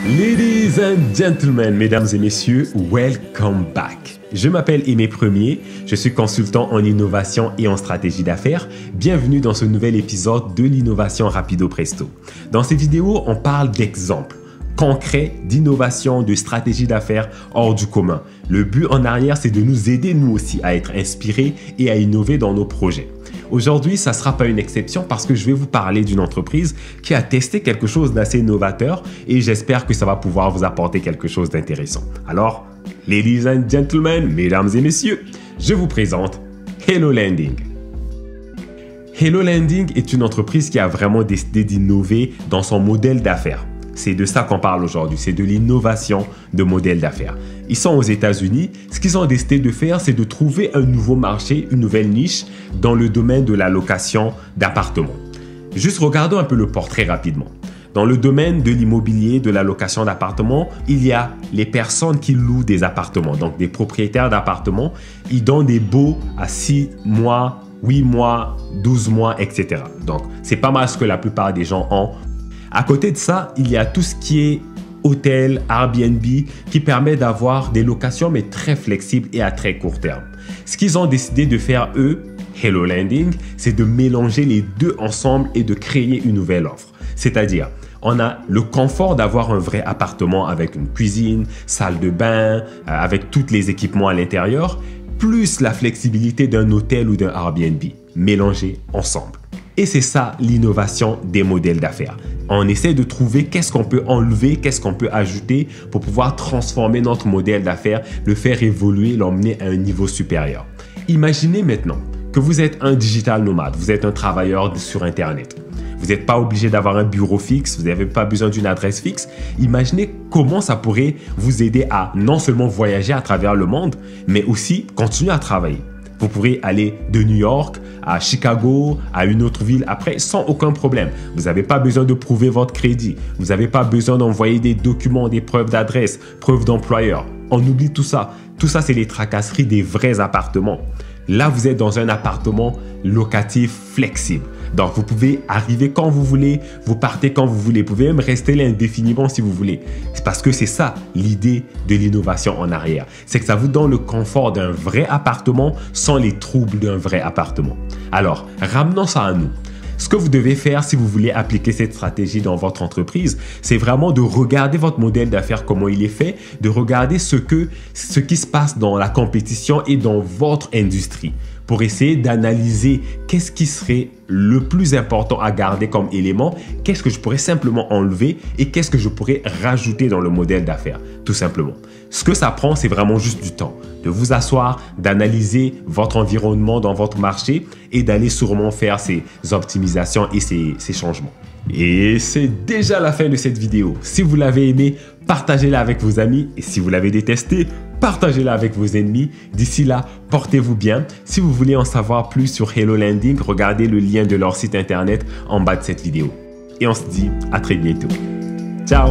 Ladies and gentlemen, mesdames et messieurs, welcome back. Je m'appelle Aimé Premier, je suis consultant en innovation et en stratégie d'affaires. Bienvenue dans ce nouvel épisode de l'innovation rapido presto. Dans ces vidéos, on parle d'exemples concrets d'innovation, de stratégie d'affaires hors du commun. Le but en arrière, c'est de nous aider nous aussi à être inspirés et à innover dans nos projets. Aujourd'hui, ça ne sera pas une exception parce que je vais vous parler d'une entreprise qui a testé quelque chose d'assez novateur et j'espère que ça va pouvoir vous apporter quelque chose d'intéressant. Alors, ladies and gentlemen, mesdames et messieurs, je vous présente Hello Landing. Hello Landing est une entreprise qui a vraiment décidé d'innover dans son modèle d'affaires. C'est de ça qu'on parle aujourd'hui, c'est de l'innovation de modèle d'affaires. Ils sont aux États-Unis. Ce qu'ils ont décidé de faire, c'est de trouver un nouveau marché, une nouvelle niche dans le domaine de la location d'appartements. Juste regardons un peu le portrait rapidement. Dans le domaine de l'immobilier, de la location d'appartements, il y a les personnes qui louent des appartements, donc des propriétaires d'appartements. Ils donnent des baux à 6 mois, 8 mois, 12 mois, etc. Donc, c'est pas mal ce que la plupart des gens ont. À côté de ça, il y a tout ce qui est hôtel, Airbnb, qui permet d'avoir des locations, mais très flexibles et à très court terme. Ce qu'ils ont décidé de faire, eux, Hello Landing, c'est de mélanger les deux ensemble et de créer une nouvelle offre. C'est-à-dire, on a le confort d'avoir un vrai appartement avec une cuisine, salle de bain, avec tous les équipements à l'intérieur, plus la flexibilité d'un hôtel ou d'un Airbnb, mélangés ensemble. Et c'est ça l'innovation des modèles d'affaires. On essaie de trouver qu'est-ce qu'on peut enlever, qu'est-ce qu'on peut ajouter pour pouvoir transformer notre modèle d'affaires, le faire évoluer, l'emmener à un niveau supérieur. Imaginez maintenant que vous êtes un digital nomade, vous êtes un travailleur sur Internet. Vous n'êtes pas obligé d'avoir un bureau fixe, vous n'avez pas besoin d'une adresse fixe. Imaginez comment ça pourrait vous aider à non seulement voyager à travers le monde, mais aussi continuer à travailler. Vous pourrez aller de New York à Chicago, à une autre ville après sans aucun problème. Vous n'avez pas besoin de prouver votre crédit. Vous n'avez pas besoin d'envoyer des documents, des preuves d'adresse, preuves d'employeur. On oublie tout ça. Tout ça, c'est les tracasseries des vrais appartements. Là, vous êtes dans un appartement locatif flexible. Donc, vous pouvez arriver quand vous voulez, vous partez quand vous voulez. Vous pouvez même rester là indéfiniment si vous voulez. C'est parce que c'est ça l'idée de l'innovation en arrière. C'est que ça vous donne le confort d'un vrai appartement sans les troubles d'un vrai appartement. Alors, ramenons ça à nous. Ce que vous devez faire si vous voulez appliquer cette stratégie dans votre entreprise, c'est vraiment de regarder votre modèle d'affaires, comment il est fait, de regarder ce qui se passe dans la compétition et dans votre industrie pour essayer d'analyser qu'est-ce qui serait le plus important à garder comme élément, qu'est-ce que je pourrais simplement enlever et qu'est-ce que je pourrais rajouter dans le modèle d'affaires, tout simplement. Ce que ça prend, c'est vraiment juste du temps, de vous asseoir, d'analyser votre environnement dans votre marché et d'aller sûrement faire ces optimisations et ces changements. Et c'est déjà la fin de cette vidéo. Si vous l'avez aimé, partagez-la avec vos amis et si vous l'avez détesté, partagez-la avec vos ennemis. D'ici là, portez-vous bien. Si vous voulez en savoir plus sur Hello Landing, regardez le lien de leur site internet en bas de cette vidéo. Et on se dit à très bientôt. Ciao!